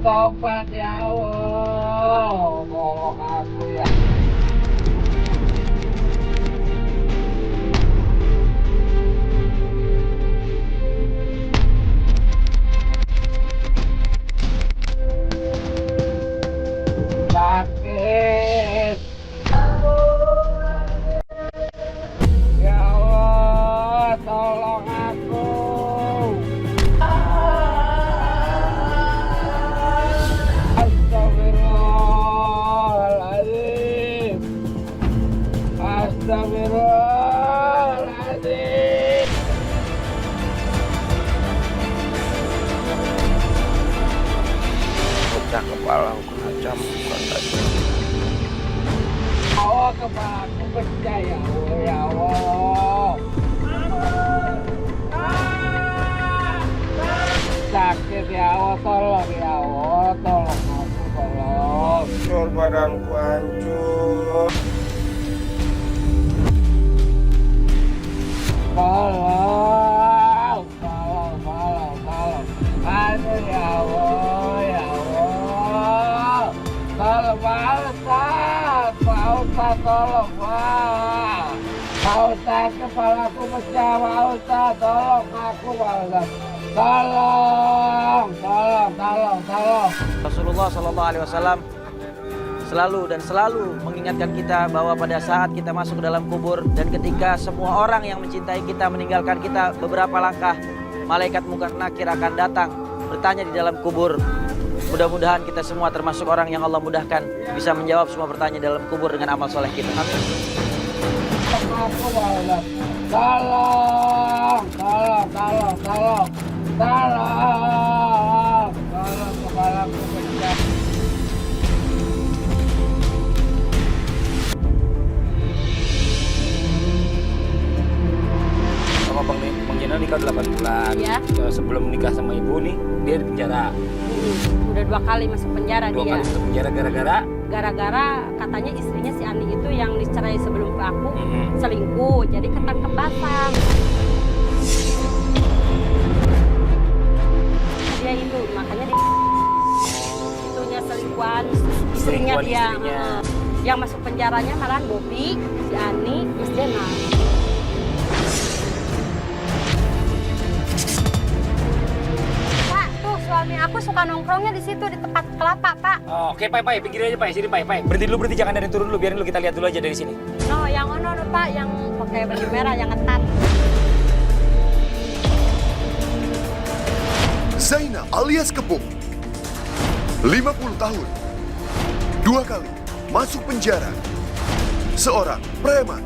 Tobat ya Allah, tolong aku ya. Sakit. Ya Allah, tolong aku. Astagfirullahaladzim. Astagfirullahaladzim. Pecah kepala aku kacam katanya. Allah, kepala aku pecah ya Allah, ya Allah. Sakit ya Allah, tolong ya Allah, tolong aku, tolong. Hancur badanku, hancur. Tolong, tolong, tolong, tolong. Aduh ya Allah, ya Allah. Tolong Pak Ustadz, Pak Ustadz, tolong Pak. Pak Ustadz, kepalaku pecah, Pak Ustadz, tolong aku Pak Ustadz. Tolong, tolong, tolong, tolong. Rasulullah SAW selalu mengingatkan kita bahwa pada saat kita masuk ke dalam kubur dan ketika semua orang yang mencintai kita meninggalkan kita beberapa langkah, malaikat munkar nakir akan datang bertanya di dalam kubur. Mudah-mudahan kita semua termasuk orang yang Allah mudahkan bisa menjawab semua pertanyaan dalam kubur dengan amal soleh kita. Amin. Tolong, tolong, tolong, tolong, tolong. Tolong, tolong, kepalaku pecah. Sama Bang Jena nikah 8 bulan. Iya. Sebelum nikah sama ibu nih, dia di penjara. Udah 2 kali masuk penjara 2 dia. kali masuk penjara gara-gara Gara-gara katanya istrinya si Ani itu yang dicerai sebelum ke aku selingkuh, jadi ketangkep basah. Dia itu makanya itunya selingkuhan istrinya dia. Yang masuk penjaranya malahan Bobi, si Ani, Mas Jena. Pak, tuh suami aku suka nongkrongnya di situ di tempat kelapa, Pak. Oh, oke, Pai, pinggir aja, Pai. Sini, Pai. Berhenti dulu, jangan dari turun dulu, biarin dulu kita lihat dulu aja dari sini. No, yang ono Pak, yang pakai baju merah, yang ketat. Zaina alias Kepung, 50 tahun, 2 kali masuk penjara, seorang preman.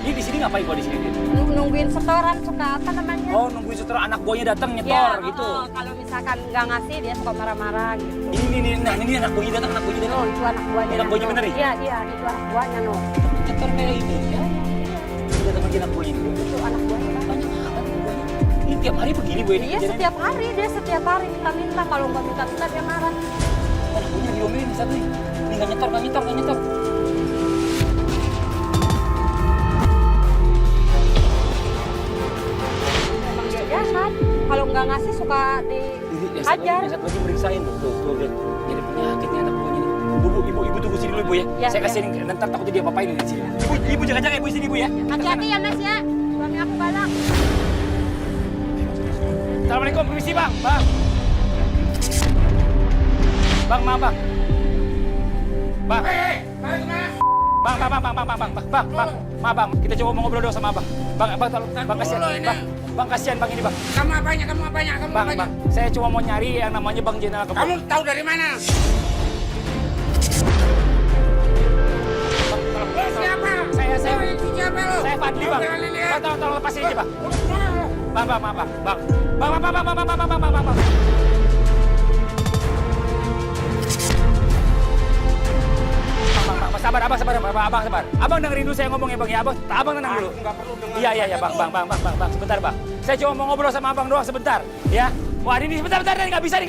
Ini di sini ngapain kok di sini? Nungguin setoran suka apa namanya? Oh, nungguin setelah anak buahnya datang nyetor gitu. Kalau misalkan nggak ngasih dia suka marah-marah gitu. Ini anak buahnya datang, Oh, itu anak buahnya. Anak buahnya bener ya? Iya, itu anak buahnya no. Nyetor kayak ini ya. Ini datang lagi anak buahnya. Itu anak buahnya. Pak. Banyak banget anak buahnya. Ini tiap hari begini Bu ini. Iya, setiap hari dia setiap hari minta-minta, kalau nggak minta-minta dia marah. Anak buahnya diomelin satu nih. Ini nggak nyetor. Emang dia jahat. Kalau nggak ngasih suka dihajar. Yang satu lagi meriksain tuh lihat. Ini penyakitnya anak buahnya nih. Ibu tunggu sini dulu Ibu ya. Ya, Saya kasih ini, nanti takutnya dia apa-apain di sini. Ibu jaga-jaga Ibu sini Ibu ya. Hati-hati ya Mas ya. Suami aku galak. Assalamualaikum, permisi Bang. Bang, maaf Bang. Bang. Maaf Bang, kita coba mau ngobrol dulu sama Abang. Bang, tolong, Bang kasihan. Bang kasihan Bang ini Bang. Kamu apanya? Bang, saya cuma mau nyari yang namanya Bang Jena Kepung. Kamu tahu dari mana? Bang, Siapa? Saya Siapa lo? Saya Fadli Bang. Tolong lepasin aja Bang. Bang. Sabar, Abang sabar. Abang dengerin dulu saya ngomong ya Bang ya. Abang tenang dulu. Enggak perlu dengar. Iya, Bang, sebentar Bang. Saya cuma mau ngobrol sama Abang doang sebentar, ya. Wah, ini sebentar nih, nggak bisa nih.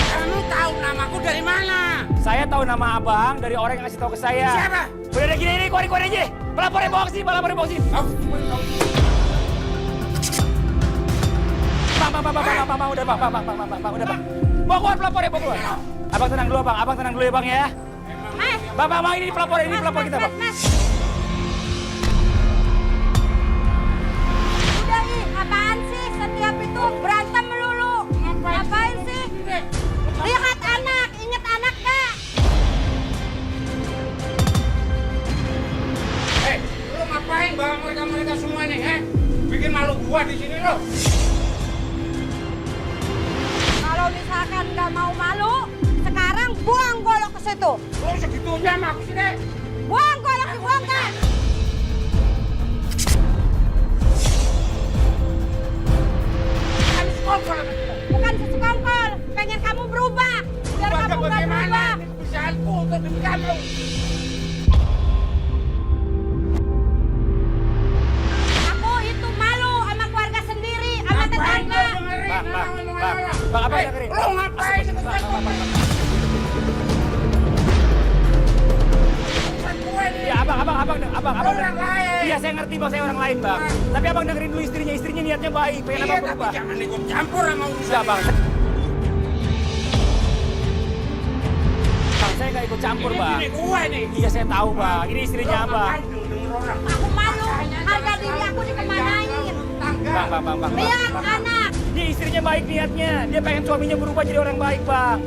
Kamu tahu namaku dari mana? Saya tahu nama Abang dari orang yang ngasih tahu ke saya. Siapa? Udah gini, keluarin aja. Pelapornya bawa ke sini. udah bang, udah bang. Bawa keluar pelapor ya, bawa keluar. Abang tenang dulu bang, abang tenang dulu ya bang ya. Bang, ini pelapor kita bang. Udah ih, apaan sih? Setiap itu berantem melulu. Ngapain sih? Lihat anak, inget anak gak? Lu ngapain bawa mereka semua nih, Bikin malu gua di sini lo. Kalau misalkan nggak mau malu, sekarang buang golok ke situ. Lu segitunya sama aku sih, Dek. Buang golok, buang kan? Kan sekongkol sama kita. Bukan sesekongkol, pengen kamu berubah. Biar Gua kamu nggak bagaimana? berubah. Ini perusahaanku untuk demi kamu. Aku itu malu sama keluarga sendiri, sama Ngapain tetangga. lu dengerin? Bang, apa yang dengerin? Lu ngapain ikut-ikut? Urusan gue nih. Ya abang. Lu orang lain. Iya saya ngerti bang, saya orang lain bang. Tapi abang dengerin dulu istrinya niatnya baik, pengen Iya, abang tapi berubah. jangan ikut campur sama urusan Enggak bang. ini. Bang, saya nggak ikut campur bang. Ini gue nih. Iya saya tahu bang, ini istrinya abang. Denger orang. Aku malu, harga diri aku dikemanain. Bang. Lihat anak. Dia istrinya baik niatnya, dia pengen suaminya berubah jadi orang baik bang.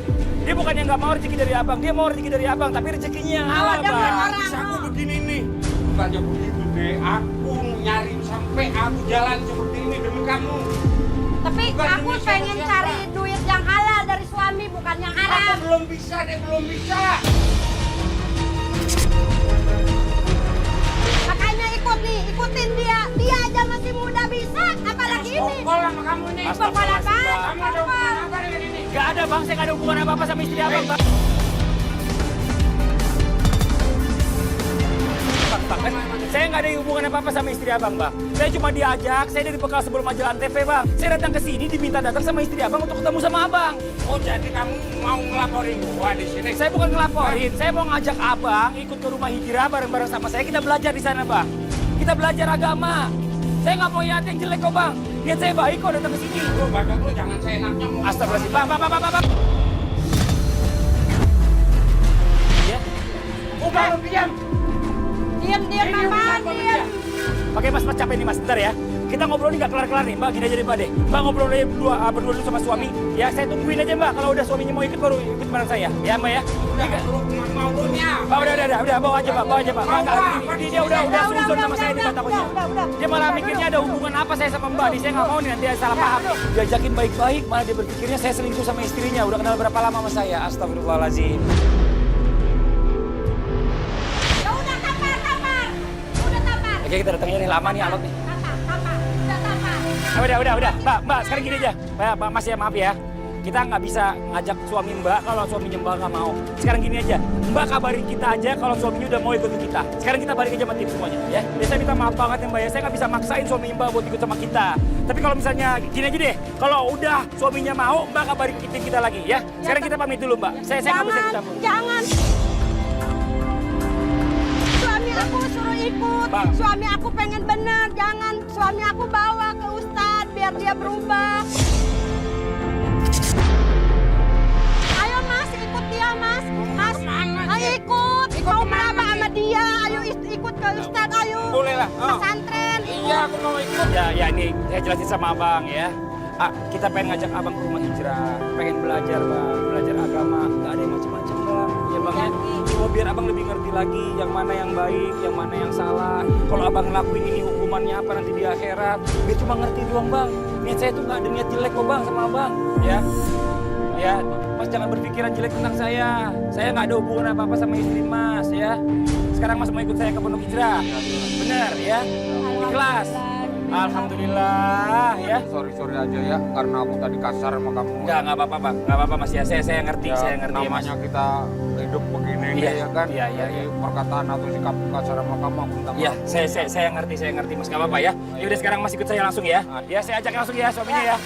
Dia bukannya nggak mau rezeki dari abang, dia mau rezeki dari abang, tapi rezekinya yang halal Ada bang. orang. Bisa aku begini nih. Bukannya begitu deh. Aku nyari sampai aku jalan seperti ini demi kamu. Tapi Bukan aku demi pengen siapa-siapa. cari duit yang halal dari suami, bukan yang Aku haram. belum bisa deh, belum bisa. Makanya ikut nih, ikutin dia. Dia aja masih muda bisa, apalagi ini. Sekongkol sama kamu nih. Sekongkol apa? Kamu ada hubungan apa dengan ini? Gak ada bang, saya nggak ada hubungan apa-apa sama istri abang bang. Bang, saya nggak ada hubungan apa-apa sama istri abang bang. Saya cuma diajak, saya dari bekal sebelum majalah TV bang. Saya datang ke sini diminta datang sama istri abang untuk ketemu sama abang. Oh, jadi kamu mau ngelaporin gua di sini? Saya bukan ngelaporin, saya mau ngajak abang ikut ke rumah hijrah bareng-bareng sama saya. Kita belajar di sana bang. Kita belajar agama. Saya nggak mau lihat yang jelek kok bang. Niat saya baik kok datang ke sini. Lu badak lu jangan seenaknya ngomong. Astagfirullahaladzim. Bang. Ya. Udah lu diam. Diam, apaan, diam. Oke mas capek nih mas, bentar ya. Kita ngobrol nih nggak kelar-kelar nih, mbak. Gini aja deh mbak deh. Mbak ngobrol aja berdua dulu sama suami. Ya saya tungguin aja mbak. Kalau udah suaminya mau ikut baru ikut bareng saya. Ya mbak ya. Udah lu mau lu nya. Mbak udah bawa aja mbak. Mbak, dia udah suzon sama saya di takutnya. Udah. Dia malah mikirnya ada hubungan apa saya sama mbak. Dia nggak mau nih nanti salah paham. Diajakin baik-baik, malah dia berpikirnya saya selingkuh sama istrinya. Udah kenal berapa lama sama saya? Astagfirullahaladzim. Ya udah tampar. Udah tampar. Oke kita datangnya nih lama nih alot nih. Tampar. Udah tampar. Udah. Mbak, sekarang gini aja. Mbak, Mas ya, maaf ya. Kita nggak bisa ngajak suami Mbak kalau suaminya Mbak nggak mau. Sekarang gini aja, Mbak kabarin kita aja kalau suaminya udah mau ikut ke kita. Sekarang kita balik aja sama tim semuanya, ya. Saya minta maaf banget ya Mbak ya, saya nggak bisa maksain suami Mbak buat ikut sama kita. Tapi kalau misalnya gini aja deh, kalau udah suaminya mau, Mbak kabarin tim kita lagi, ya. Sekarang kita pamit dulu Mbak. Saya nggak bisa ikut campur. Jangan. Suami aku suruh ikut. Bang. Suami aku pengen bener. Jangan suami aku bawa ke Ustadz biar dia berubah. Ayo Mas, ikut dia Mas. Mas, kemana, ayo Cik? ikut. Ikut Mau kemana, berapa Cik? sama dia? Ayo ikut ke Ustadz, ayo. Boleh lah. Pesantren. Iya, aku mau ikut. Ya ini saya jelasin sama abang ya. Kita pengen ngajak abang ke rumah hijrah, pengen belajar bang, belajar agama, nggak ada yang macam-macam bang, ya bang ya. Cuma biar abang lebih ngerti lagi yang mana yang baik, yang mana yang salah. Kalau abang ngelakuin ini hukumannya apa nanti di akhirat, biar cuma ngerti doang bang. Niat saya tuh nggak ada niat jelek kok bang sama abang, ya. Ya, Mas jangan berpikiran jelek tentang saya. Saya nggak ada hubungan apa-apa sama istri Mas, ya. Sekarang Mas mau ikut saya ke Pondok Hijrah, bener ya? Ikhlas. Alhamdulillah ya. Sorry aja ya, karena aku tadi kasar sama kamu. Nggak apa-apa bang, nggak apa-apa Mas ya. Saya ngerti, Ya, saya ngerti ya, Mas. namanya kita hidup begini Iya, nih, ya kan. iya. Jadi perkataan atau sikap kasar sama kamu aku minta maaf. Iya, saya ngerti Mas, nggak apa-apa ya. Ya udah sekarang Mas ikut saya langsung ya. Ya saya ajak langsung ya suaminya ya.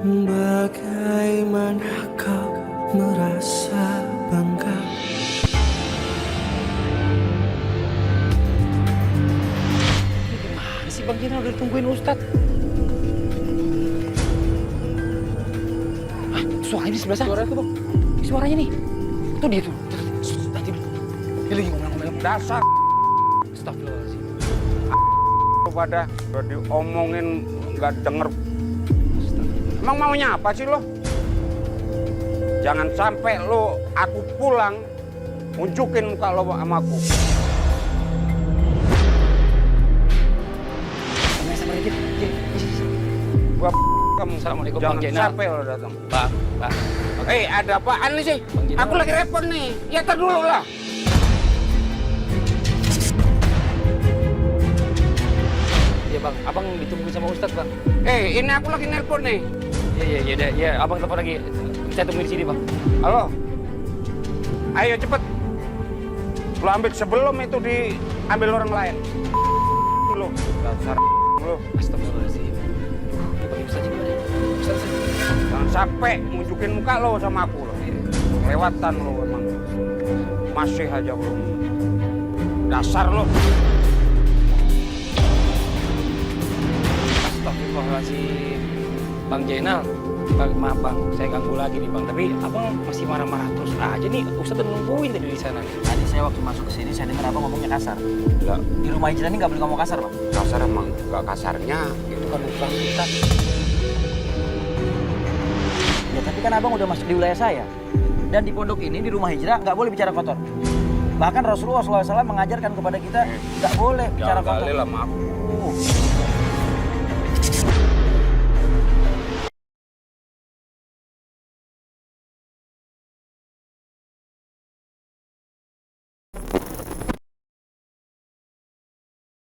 Bagaimana kau merasa bangga? Gimana sih Bang Jenal udah ditungguin Ustadz? Ah, suaranya di sebelah sana. Suara itu Bang. Suaranya nih. Tuh dia tuh. Tadi dia lagi ngomong-ngomong. Dasar Astagfirullahaladzim. pada udah diomongin nggak denger. Emang maunya apa sih lo? Jangan sampai lo aku pulang unjukin muka lo sama aku. Gua kamu. Assalamualaikum, Jangan Bang Jenal. sampai lo datang. Bang. Ada apaan nih sih? Bang Jenal. Aku lagi repot nih. Ya tar dulu lah. Iya Bang, Abang ditungguin sama Ustadz Bang. Ini aku lagi nelpon nih. Iya, Abang telepon lagi. Saya tunggu di sini Bang. Halo. Ayo cepet. Lo ambil sebelum itu diambil orang lain. Lo dasar lo. Astagfirullahaladzim. Ini pakai Ustadz gimana? Ustadz. Jangan sampai nunjukin muka lo sama aku lo. Kelewatan lo emang. Masih aja belum. Dasar lo. Astagfirullahaladzim. Bang Jenal. Bang, maaf Bang, saya ganggu lagi nih Bang. Tapi Abang masih marah-marah terus aja nih. Ustadz udah nungguin tadi di sana. Tadi saya waktu masuk ke sini, saya dengar Abang ngomongnya kasar. Enggak, Di rumah hijrah ini nggak boleh ngomong kasar, Bang. kasar emang. Enggak kasarnya. Itu kan urusan kita. Ya, tapi kan Abang udah masuk di wilayah saya. Dan di pondok ini, di rumah hijrah, nggak boleh bicara kotor. Bahkan Rasulullah SAW mengajarkan kepada kita nggak boleh bicara Jangan kotor. kali lah sama aku.